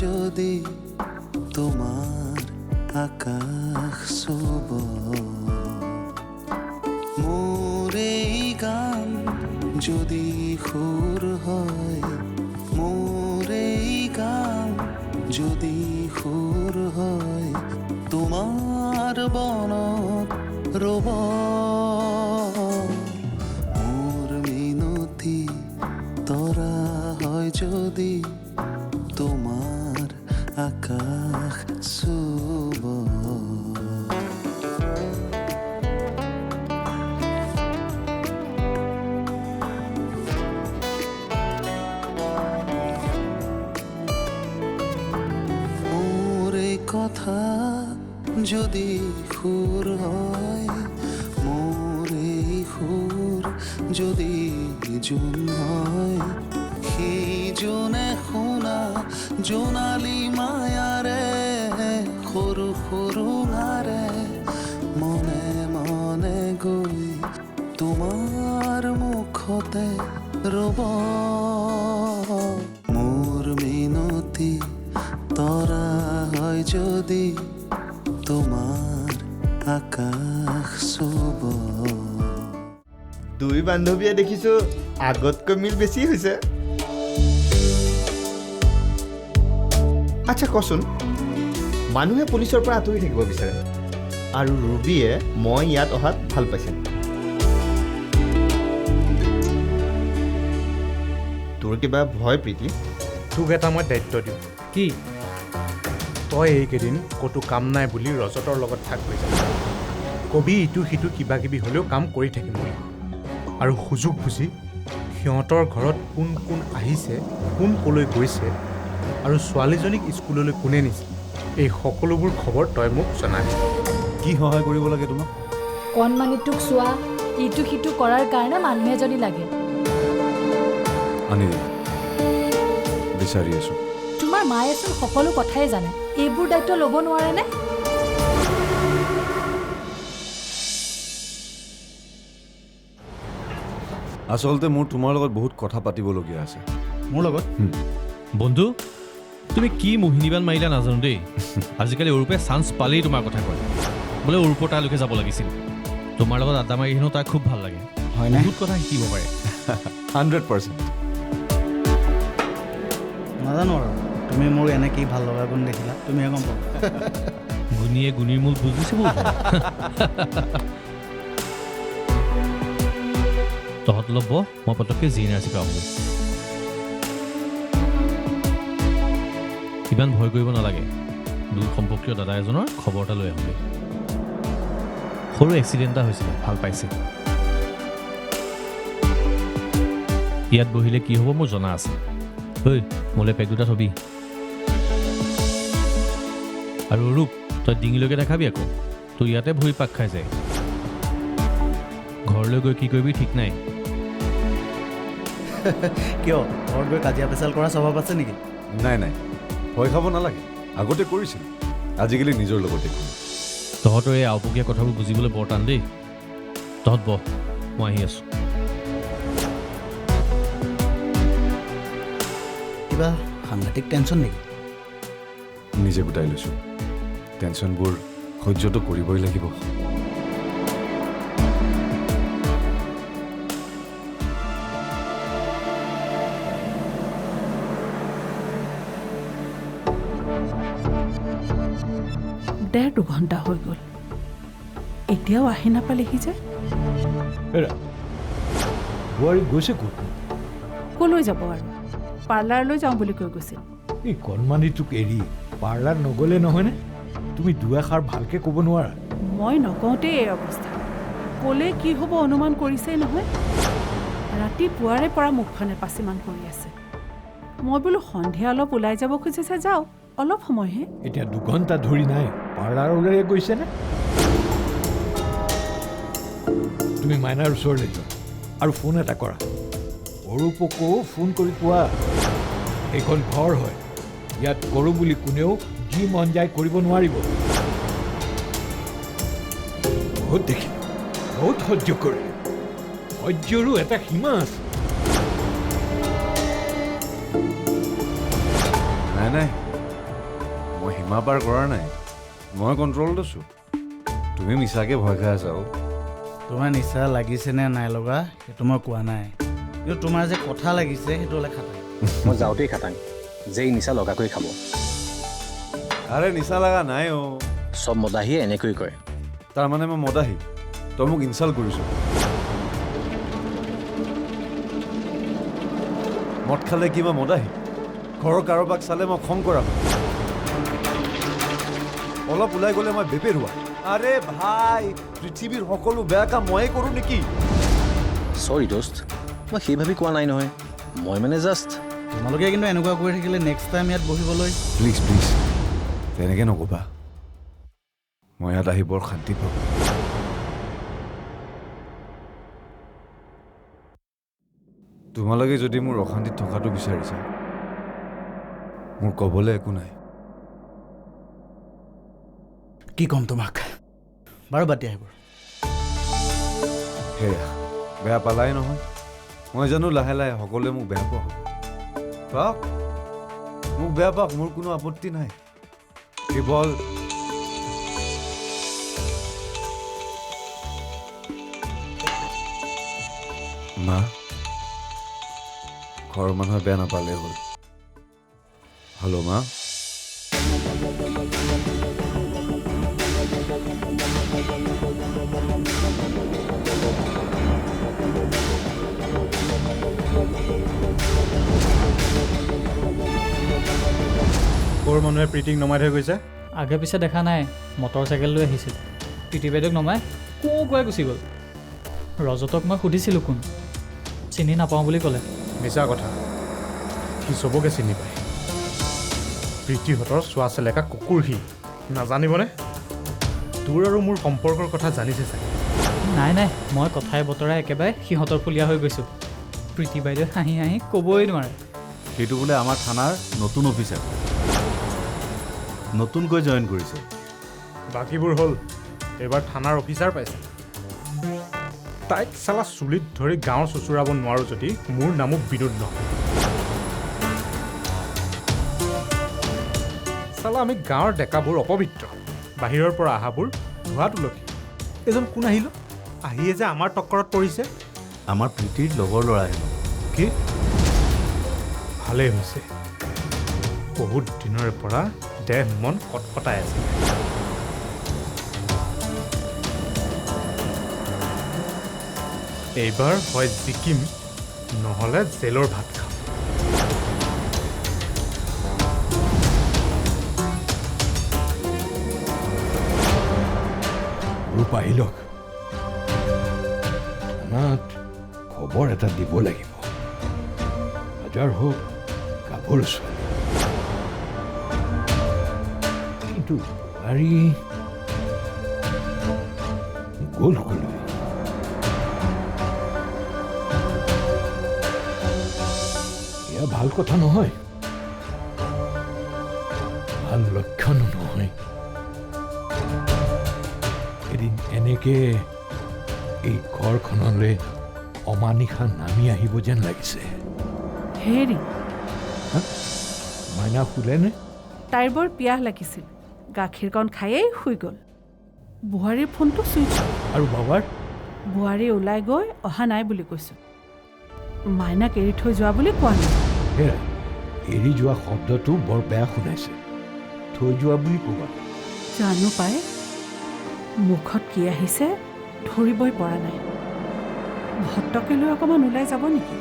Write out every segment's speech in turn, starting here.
যদি তোমার আকাশ শুভ মোর এই গান যদি সুর হয় মোর এই গান যদি সুর হয় তোমার বনত রব মোর মিনতি তৰা হয় যদি তোমাৰ আকাশ শুভ কথা যদি সুৰ হয় মোৰ এই সুৰ যদি জোন হয় সেই জোনে শুনা জোনালী মায়াৰে সৰু সৰু গাৰে মনে মনে গৈ তোমাৰ মুখতে ৰব মোৰ মিনতি তৰা হয় যদি তোমাৰ আকাশ শুভ দুই বান্ধৱীয়ে দেখিছো আগতকৈ মিল বেছি হৈছে আচ্ছা কচোন মানুহে পুলিচৰ পৰা আঁতৰি থাকিব বিচাৰে আৰু ৰুবিয়ে মই ইয়াত অহাত ভাল পাইছে তোৰ কিবা ভয় প্ৰীতি তোক এটা মই দায়িত্ব দিওঁ কি তই এইকেইদিন ক'তো কাম নাই বুলি ৰজতৰ লগত থাক হৈ যাব কবি ইটো সিটো কিবা কিবি হ'লেও কাম কৰি থাকিম আৰু সুযোগ বুজি সিহঁতৰ ঘৰত কোন কোন আহিছে কোন ক'লৈ গৈছে আৰু ছোৱালীজনীক স্কুললৈ কোনে নিছে এই সকলোবোৰ খবৰ তই মোক জনাবি কি সহায় কৰিব লাগে তোমাক কণমানিটোক চোৱা ইটো সিটো কৰাৰ কাৰণে মানুহ এজনী লাগে আনি বিচাৰি আছো তোমাৰ মায়েচোন সকলো কথাই জানে এইবোৰ দায়িত্ব ল'ব নোৱাৰেনে আচলতে মোৰ তোমাৰ লগত বহুত কথা পাতিবলগীয়া আছে মোৰ লগত বন্ধু তুমি কি মোহিনীবান মাৰিলা নাজানো দেই আজিকালি অৰূপে চান্স পালেই তোমাৰ কথা কয় বোলে অৰূপৰ তালৈকে যাব লাগিছিল তোমাৰ লগত আড্ডা মাৰি হেনো তাক খুব ভাল লাগে হয়নে বহুত কথা শিকিব পাৰে 100% নাজানো আৰু তুমি মোৰ এনে কি ভাল লগা গুণ দেখিলা তুমিহে গম পাবা গুণীয়ে গুণীৰ মূল বুজিছে বহুত তহঁত ল'ব মই পটককৈ জি এন আৰ চি পাওঁগৈ ইমান ভয় কৰিব নালাগে দূৰ সম্পৰ্কীয় দাদা এজনৰ খবৰ এটা লৈ আহোঁগৈ সৰু এক্সিডেণ্ট এটা হৈছিলে ভাল পাইছে ইয়াত বহিলে কি হ'ব মোৰ জনা আছে ঐ মোলৈ পেক দুটা থবি আৰু ৰূপ তই ডিঙিলৈকে দেখাবি আকৌ তোৰ ইয়াতে ভৰি পাক খাই যায় ঘৰলৈ গৈ কি কৰিবি ঠিক নাই কিয় ঘৰত গৈ কাজিয়া পেচাল কৰা স্বভাৱ আছে নেকি নাই নাই ভয় খাব নালাগে আগতে কৰিছিল আজিকালি নিজৰ লগতে তহঁতৰ এই আওপকীয়া কথাবোৰ বুজিবলৈ বৰ টান দেই তহঁত বহ মই আহি আছোঁ কিবা সাংঘাতিক টেনশ্যন নেকি নিজে গোটাই লৈছোঁ টেনশ্যনবোৰ সহ্যটো কৰিবই লাগিব ডেৰ দুঘণ্টা হৈ গ'ল এতিয়াও আহি নাপালেহি যে বোৱাৰী গৈছে ক'ত ক'লৈ যাব আৰু পাৰ্লাৰলৈ যাওঁ বুলি কৈ গৈছিল এই কণমানিটোক এৰি পাৰ্লাৰ নগ'লে নহয়নে তুমি দুএষাৰ ভালকৈ ক'ব নোৱাৰা মই নকওঁতেই এই অৱস্থা ক'লে কি হ'ব অনুমান কৰিছেই নহয় ৰাতিপুৱাৰে পৰা মুখখনে পাচিমান কৰি আছে মই বোলো সন্ধিয়া অলপ ওলাই যাব খুজিছে যাওঁ অলপ সময়হে এতিয়া দুঘণ্টা ধৰি নাই পাৰ্লাৰলৈ গৈছেনে তুমি মাইনাৰ ওচৰলৈ যোৱা আৰু ফোন এটা কৰা অৰূপকো ফোন কৰি কোৱা এইখন ঘৰ হয় ইয়াত কৰোঁ বুলি কোনেও যি মন যায় কৰিব নোৱাৰিব বহুত দেখি বহুত সহ্য কৰে সহ্যৰো এটা সীমা আছে নাই নাই সীমা পাৰ কৰা নাই, মই কণ্ট্ৰলত আছোঁ। তুমি মিছাকৈ ভয় খাই আছা। তোমাৰ নিচা লাগিছে নে নাই লগা সেইটো মই কোৱা নাই, কিন্তু তোমাৰ যে কথা লাগিছে সেইটো হ'লে খাটাং। মই যাওঁতেই খাটাং যে এই নিচা লগাকৈ খাব। আৰে নিচা লগা নাই চব মদাহীয়ে এনেকৈ কয়। তাৰমানে মই মদাহী, তই মোক ইনচাল্ট কৰিছ। মদ খালে কি মই মদাহী? ঘৰৰ কাৰোবাক চালে মই খং কৰা, অলপ ওলাই গ'লে মই বেপেৰুৱা। আৰে ভাই, পৃথিৱীৰ সকলো বেয়া কাম ময়ে কৰোঁ নেকি? চৰি দোস্ত, মই সেই ভাবি কোৱা নাই নহয়। মই মানে জাষ্ট তোমালোকে কিন্তু এনেকুৱা কৰি থাকিলে নেক্সট টাইম ইয়াত বহিবলৈ প্লিজ প্লিজ তেনেকৈ নক'বা। মই ইয়াত আহি বৰ শান্তি পাওঁ। তোমালোকে যদি মোৰ অশান্তিত থকাটো বিচাৰিছা, মোৰ ক'বলৈ একো নাই। কি ক'ম তোমাক, বাৰু বাদ দিয়া সেইবোৰ। সেয়া বেয়া পালাই নহয়। মই জানো লাহে লাহে সকলোৱে মোক বেয়া পোৱা হ'ব। পাওক, মোক বেয়া পাওক, মোৰ কোনো আপত্তি নাই। কেৱল মা, ঘৰৰ মানুহে বেয়া নাপালে হ'ল। হেল্ল' মা। ক'ৰ মানুহে প্ৰীতিক নমাই থৈ গৈছে? আগে পিছে দেখা নাই, মটৰ চাইকেল লৈ আহিছিল। প্ৰীতি বাইদেউক নমাই কোৱাই গুচি গ'ল। ৰজতক মই সুধিছিলোঁ কোন, চিনি নাপাওঁ বুলি ক'লে। মিছা কথা, সি চবকে চিনি পায়। প্ৰীতিহঁতৰ চোৱা চেলেকা কুকুৰ সি, নাজানিবনে? তোৰ আৰু মোৰ সম্পৰ্কৰ কথা জানিছে চাগে। নাই নাই, মই কথাই বতৰাই একেবাৰে সিহঁতৰ ফুলীয়া হৈ গৈছোঁ। প্ৰীতি বাইদেউ হাঁহি হাঁহি ক'বই নোৱাৰে। সেইটো বোলে আমাৰ থানাৰ নতুন অফিচাৰ, নতুনকৈ জইন কৰিছে। বাকীবোৰ হ'ল, এইবাৰ থানাৰ অফিচাৰ পাইছে। তাইক চালা চুলিত ধৰি গাঁও চুচুৰাব নোৱাৰোঁ যদি মোৰ নামো বিনোদ নহয়। চালা আমি গাঁৱৰ ডেকাবোৰ অপবিত্ৰ, বাহিৰৰ পৰা অহাবোৰ ধোৱা তুলসী। এজন কোন আহিল? আহিয়ে যে আমাৰ টক্কৰত পৰিছে। আমাৰ প্ৰীতিৰ লগৰ ল'ৰা আহিব। কি? ভালেই হৈছে, বহুত দিনৰে পৰা দেহ মন কটকটাই আছে। এইবাৰ হয় জিকিম, নহ'লে জেলৰ ভাত খাম। ৰূপা আহিলক, থানাত খবৰ এটা দিব লাগিব। হাজাৰ হওক গাভৰু ছোৱালী, কিন্তু বোৱাৰী গ'ল ক'লৈ? এয়া ভাল কথা নহয়, ভাল লক্ষণো নহয়। এদিন এনেকে এই ঘৰখনলৈ অমানিশা নামি আহিব যেন লাগিছে। হেৰি, মাইনা শুলেনে? তাইৰ বৰ পিয়াহ লাগিছিল, গাখীৰকণ খায়েই শুই গ'ল। বোৱাৰীৰ ফোনটো চুইচ অফ। আৰু বাবাৰ? বোৱাৰী ওলাই গৈ অহা নাই বুলি কৈছোঁ। মাইনাক এৰি থৈ যোৱা বুলি কোৱা নাই। হেৰা, এৰি যোৱা শব্দটো বৰ বেয়া শুনাইছে। থৈ যোৱা বুলি ক'বা। জানো পাই, মুখত কি আহিছে ধৰিবই পৰা নাই। ভট্টকে লৈ অকণমান ওলাই যাব নেকি?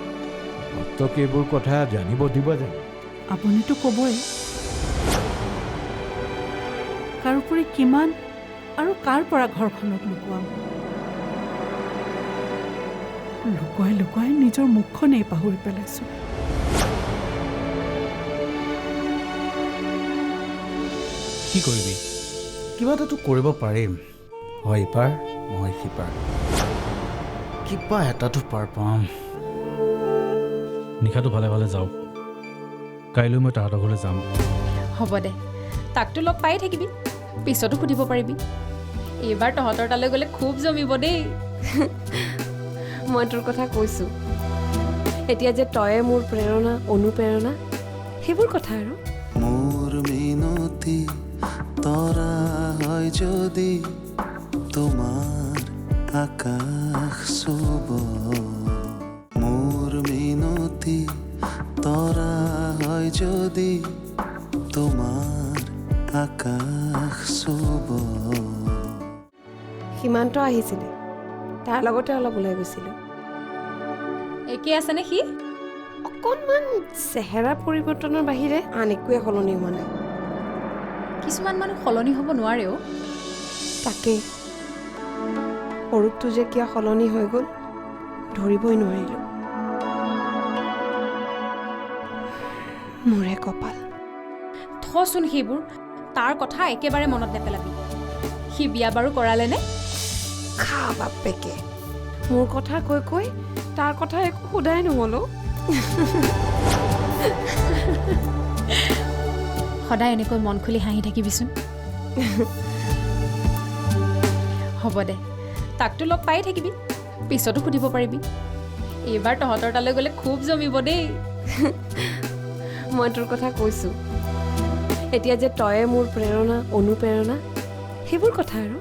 ভট্টকে এইবোৰ কথা জানিব দিব জানো? আপুনিতো ক'বই। কাৰোপৰি কিমান আৰু কাৰ পৰা ঘৰখনত লুকুৱাম? লুকুৱাই লুকুৱাই নিজৰ মুখখনেই পাহৰি পেলাইছোঁ। কি কৰিবি? কিবা এটাতো কৰিব পাৰিম, হয় ইপাৰ নহয় সিপাৰ, কিবা এটাতো পাৰ পাম। নিশাটো ভালে ভালে যাওক, কাইলৈ মই তাহাঁতৰ ঘৰলৈ যাম। হ'ব দে, তাকতো লগ পাই থাকিবি, পিছতো সুধিব পাৰিবি। এইবাৰ তহঁতৰ তালৈ গ'লে খুব জমিব দেই। মই তোৰ কথা কৈছোঁ, এতিয়া যে তয়ে মোৰ প্ৰেৰণা অনুপ্ৰেৰণা, সেইবোৰ কথা আৰু। মোৰ মিনতি তৰা হয় যদি তোমাৰ আকাশ চুব মোৰ মিনতি তৰা হয় যদি তোমাৰ আকাশ চুব সীমান্ত আহিছিলে তাৰ লগতে অলপ ওলাই গৈছিলোঁ একে আছেনে সি অকণমান চেহেৰা পৰিৱৰ্তনৰ বাহিৰে আন একোৱে সলনি হোৱা নাই কিছুমান মানুহ সলনি হ'ব নোৱাৰেও তাকেই অৰূপটো যে কিয় সলনি হৈ গ'ল ধৰিবই নোৱাৰিলোঁ মোৰে কপাল থচোন সেইবোৰ তাৰ কথা একেবাৰে মনত নেপেলাবি সি বিয়া বাৰু কৰালেনে খা বাপেকে মোৰ কথা কৈ কৈ তাৰ কথা একো সোধাই নহ'লো সদায় এনেকৈ মন খুলি হাঁহি থাকিবিচোন হ'ব দে তাকতো লগ পাই থাকিবি পিছতো সুধিব পাৰিবি এইবাৰ তহঁতৰ তালৈ গ'লে খুব জমিব দেই মই তোৰ কথা কৈছোঁ এতিয়া যে তয়ে মোৰ প্ৰেৰণা অনুপ্ৰেৰণা সেইবোৰ কথা আৰু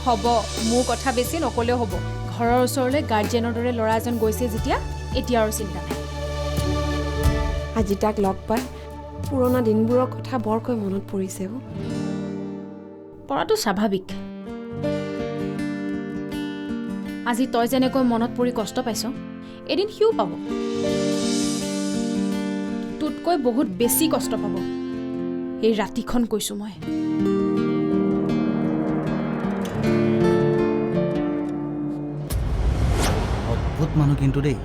হ'ব মোৰ কথা বেছি নক'লেও হ'ব ঘৰৰ ওচৰলৈ গাৰ্জেনৰ দৰে ল'ৰা এজন গৈছে যেতিয়া এতিয়া আৰু চিন্তা নাই আজি তাক লগ পাই পুৰণা দিনবোৰৰ কথা বৰকৈ মনত পৰিছে পৰাটো স্বাভাৱিক আজি তই যেনেকৈ মনত পৰি কষ্ট পাইছ এদিন সিও পাব তোতকৈ বহুত বেছি কষ্ট পাব এই ৰাতিখন কৈছোঁ মই অদ্ভুত মানুহ কিন্তু দেই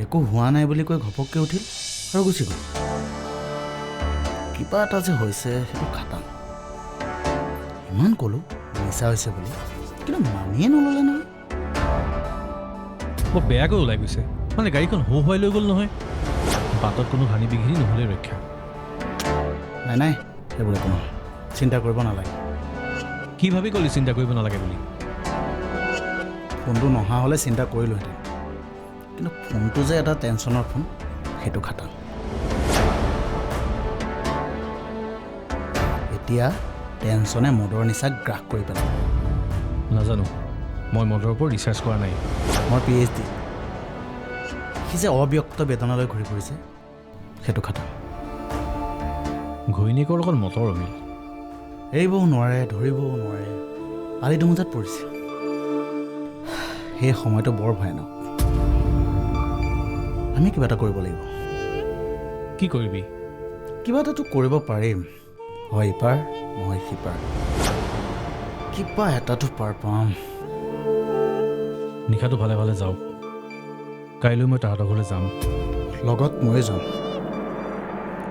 একো হোৱা নাই বুলি কৈ ঘপককৈ উঠিল আৰু গুচি গ'ল কিবা এটা যে হৈছে সেইটো খাটাং ইমান ক'লোঁ মিছা হৈছে বুলি কিন্তু মানিয়ে নল'লে নহয় বৰ বেয়াকৈ ওলাই গৈছে মানে গাড়ীখন হোৱাই লৈ গ'ল নহয় বাটত কোনো হানি বিঘিনি নহ'লে ৰক্ষা নাই নাই সেইবোৰ একো নহয় চিন্তা কৰিব নালাগে কি ভাবি ক'লি চিন্তা কৰিব নালাগে বুলি ফোনটো নহা হ'লে চিন্তা কৰিলোহেঁতেন কিন্তু ফোনটো যে এটা টেনশ্যনৰ ফোন সেইটো খাটাং এতিয়া টেনশ্যনে মদৰ নিচাক গ্ৰাস কৰি পেলাব নাজানো মই মদৰ ওপৰত ৰিচাৰ্জ কৰা নাই মই PhD সি যে অব্যক্ত বেদনালৈ ঘূৰি ফুৰিছে সেইটো খাটাং ঘৈণীয়েকৰ লগত মতৰ অমিল এৰিবও নোৱাৰে ধৰিবও নোৱাৰে আলি দুমোজাত পৰিছে সেই সময়টো বৰ ভয়ানক আমি কিবা এটা কৰিব লাগিব কি কৰিবি কিবা এটাতো কৰিব পাৰিম হয় ইপাৰ নহয় সিপাৰ কিবা এটাতো পাৰ পাম নিশাটো ভালে ভালে যাওক কাইলৈ মই তাহাঁতৰ ঘৰলৈ যাম লগত ময়ে যাম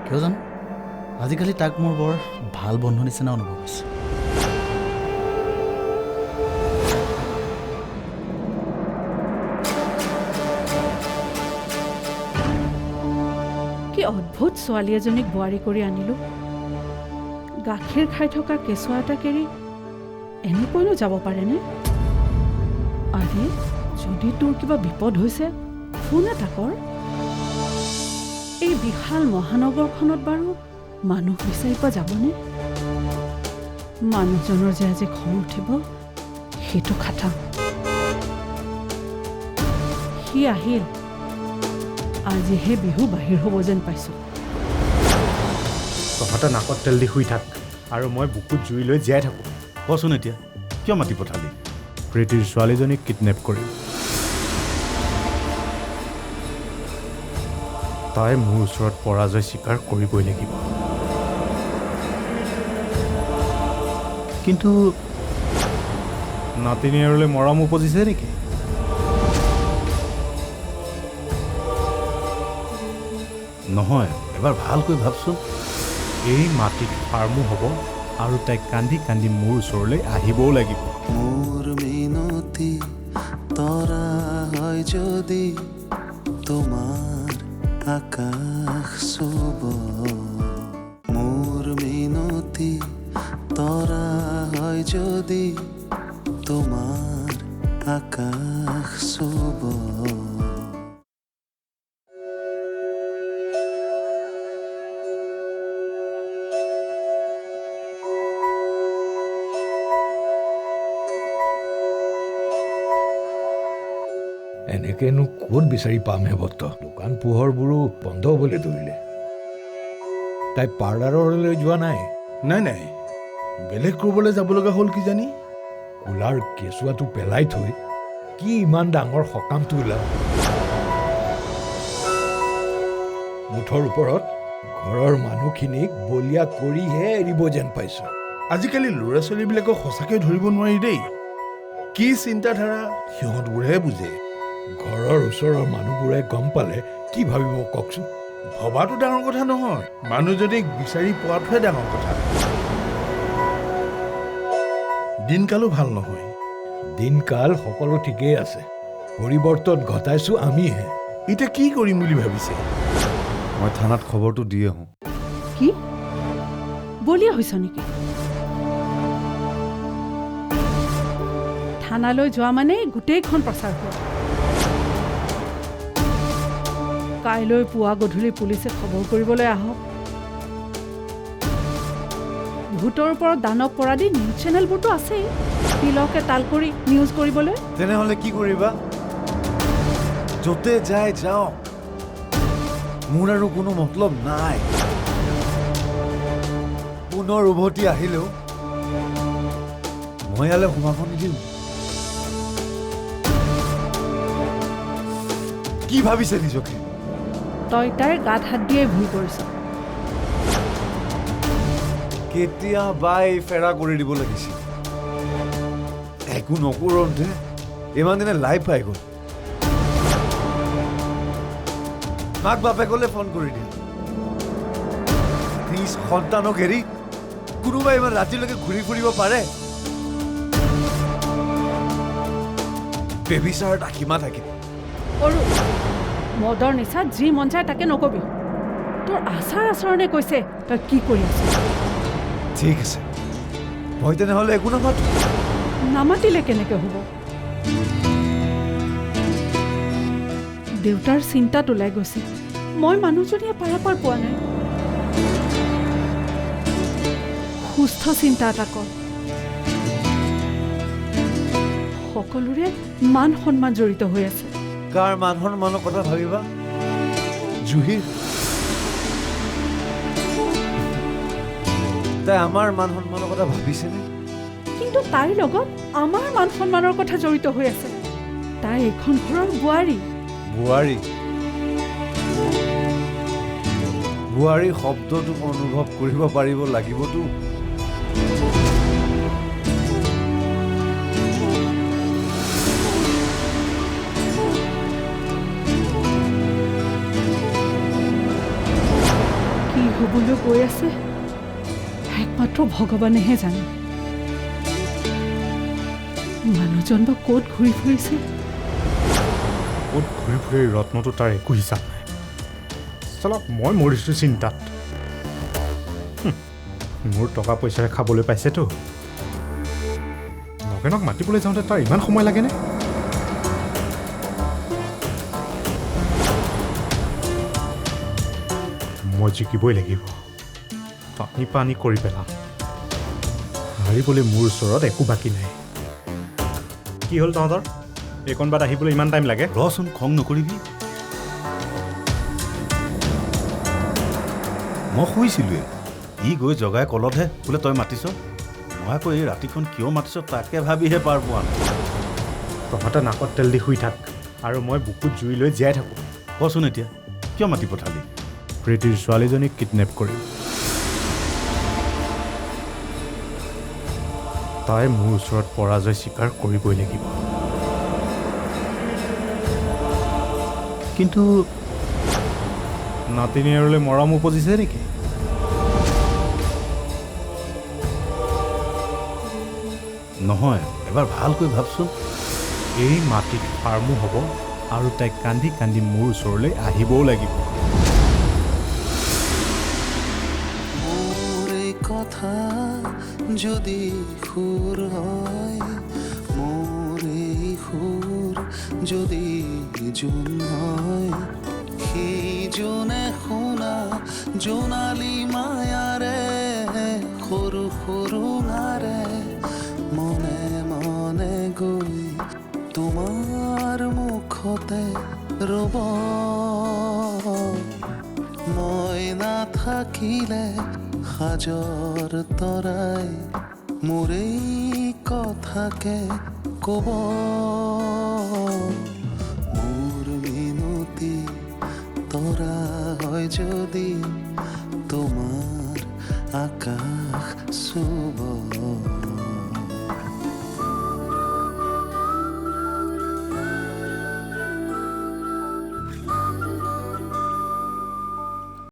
কিয় জানো আজিকালি তাক মোৰ বৰ ভাল বন্ধু নিচিনা অনুভৱ হৈছে কি অদ্ভুত ছোৱালী এজনীক বোৱাৰী কৰি আনিলোঁ গাখীৰ খাই থকা কেঁচুৱা এটাক এৰি এনেকৈনো যাব পাৰেনে আৰে যদি তোৰ কিবা বিপদ হৈছে ফোন এটা কৰ এই বিশাল মহানগৰখনত বাৰু মানুহ বিচাৰি পোৱা যাবনে মানুহজনৰ যে আজি খং উঠিব সেইটো খাটাং সি আহিল আজিহে বিহু বাহিৰ হ'ব যেন পাইছোঁ তহঁতে নাকত তেল দি শুই থাক আৰু মই বুকুত জুই লৈ জীয়াই থাকোঁ কচোন এতিয়া কিয় মাতি পঠালি প্ৰীতিৰ ছোৱালীজনীক কিডনেপ কৰি তাই মোৰ ওচৰত পৰাজয় স্বীকাৰ কৰিবই লাগিব কিন্তু নাতিনীয়েৰলৈ মৰম উপজিছে নেকি নহয় এবাৰ ভালকৈ ভাবচোন এই মাটিত ফাৰ্মো হ'ব আৰু তাই কান্দি কান্দি মোৰ ওচৰলৈ আহিবও লাগিব মোৰ মিনতি তৰা হয় যদি তোমাৰ আকাশ চুব মোৰ মিনতি তৰা হয় যদি তোমাৰ আকাশ চুব এনেকেনো ক'ত বিচাৰি পাম হে বত্ত দোকান পোহৰবোৰো বন্ধ হ'বলৈ ধৰিলে তাই পাৰ্লাৰলৈ যোৱা নাই নাই বেলেগ ক'ৰবলৈ যাব লগা হ'ল কিজানি কোলাৰ কেঁচুৱাটো পেলাই থৈ কি ইমান ডাঙৰ সকামটো ওলাল মুঠৰ ওপৰত ঘৰৰ মানুহখিনিক বলিয়া কৰিহে এৰিব যেন পাইছো আজিকালি ল'ৰা ছোৱালীবিলাকক সঁচাকৈ ধৰিব নোৱাৰি দেই কি চিন্তাধাৰা সিহঁতবোৰেহে বুজে ঘৰৰ ওচৰৰ মানুহবোৰে গম পালে কি ভাবিব কওকচোন ভবাটো ডাঙৰ কথা নহয় মানুহজনীক বিচাৰি পোৱাটোহে ডাঙৰ কথা দিনকালো ভাল নহয় দিনকাল সকলো ঠিকেই আছে পৰিৱৰ্তন ঘটাইছো আমিহে এতিয়া কি কৰিম বুলি ভাবিছে মই থানাত খবৰটো দি আহোঁ কি বলিয়া হৈছ নেকি থানালৈ যোৱা মানে গোটেইখন প্ৰচাৰ হোৱা কাইলৈ পুৱা গধূলি পুলিচে খবৰ কৰিবলৈ আহক ভূতৰ ওপৰত দানৱ পৰা দি নিউজ চেনেলবোৰতো আছেই তিলকে তাল কৰি নিউজ কৰিবলৈ তেনেহ'লে কি কৰিবা য'তে যায় যাওক মোৰ আৰু কোনো মতলব নাই পুনৰ উভতি আহিলেও মই ইয়ালৈ সোমাব নিদিওঁ কি ভাবিছে নিজকে তই তাইৰ গাত হাত দিয়েই ভুল কৰিছ কেতিয়াবাই ফেৰা কৰি দিব লাগিছিল একো নকৰোঁতে ইমান দিনে লাইভ পাই গ'ল মাক বাপেকলৈ ফোন কৰি দিয়া নিজ সন্তানক এৰি কোনোবাই ইমান ৰাতিলৈকে ঘূৰি ফুৰিব পাৰে বেবিচাৰত আশীমা থাকে অৰু মদৰ নিচা যি মন যায় তাকে নকবি তোৰ আচাৰ আচৰণে কৈছে তই কি কৰি আছ ঠিক আছে মই তেনেহ'লে একো নামাতো নামাতিলে কেনেকে হ'ব দেউতাৰ চিন্তাত ওলাই গৈছে মই মানুহজনীয়ে পাৰাপাৰ পোৱা নাই সুস্থ চিন্তা এটা কৰ সকলোৰে মান সন্মান জড়িত হৈ আছে কাৰ মান সন্মানৰ কথা ভাবিবা জুহিৰ তাই আমাৰ মান সন্মানৰ কথা ভাবিছেনে কিন্তু তাইৰ লগত আমাৰ মান সন্মানৰ কথা জড়িত হৈ আছে তাই এখন ঘৰৰ বোৱাৰী বোৱাৰী শব্দটো অনুভৱ কৰিব পাৰিব লাগিবতো কি হ'বলৈ গৈ আছে একমাত্ৰ ভগৱানেহে জানে মানুহজন বা ক'ত ঘূৰি ফুৰিছে ক'ত ঘূৰি ফুৰি ৰত্নটো তাৰ একো হিচাপ নাই চলক মই মৰিছোঁ চিন্তাত মোৰ টকা পইচাৰে খাবলৈ পাইছেতো নগেনক মাতিবলৈ যাওঁতে তাৰ ইমান সময় লাগেনে মই জিকিবই লাগিব পানী কৰি পেলাম হাৰিবলৈ মোৰ ওচৰত একো বাকী নাই কি হ'ল তহঁতৰ এইকণ বাট আহিবলৈ ইমান টাইম লাগে ৰচোন খং নকৰিবি মই শুইছিলোঁৱে ই গৈ জগাই কলতহে বোলে তই মাতিছ মই আকৌ এই ৰাতিখন কিয় মাতিছ তাকে ভাবিহে পাৰ পোৱা নাই তহঁতে নাকত তেল দি শুই থাক আৰু মই বুকুত জুই লৈ জীয়াই থাকোঁ কচোন এতিয়া কিয় মাতি পঠালি প্ৰীতিৰ ছোৱালীজনীক কিডনেপ কৰিম তাই মোৰ ওচৰত পৰাজয় স্বীকাৰ কৰিবই লাগিব কিন্তু নাতিনী আৰুলৈ মৰম উপজিছে নেকি নহয় এবাৰ ভালকৈ ভাবচোন এই মাটিত ফাৰ্মো হ'ব আৰু তাই কান্দি কান্দি মোৰ ওচৰলৈ আহিবও লাগিব কথা যদি সুৰ হয় মোৰ এই সুৰ যদি জোন হয় সিজনে শুনা জোনালী মায়াৰে সৰু সৰু নাৰে মনে মনে গৈ তোমাৰ মুখত ৰ'ব মই নাথাকিলে সাজৰ তৰাই মোৰ এই কথাকে ক'ব মোৰ মিনতি তৰা হয় যদি তোমাৰ আকাশ চুব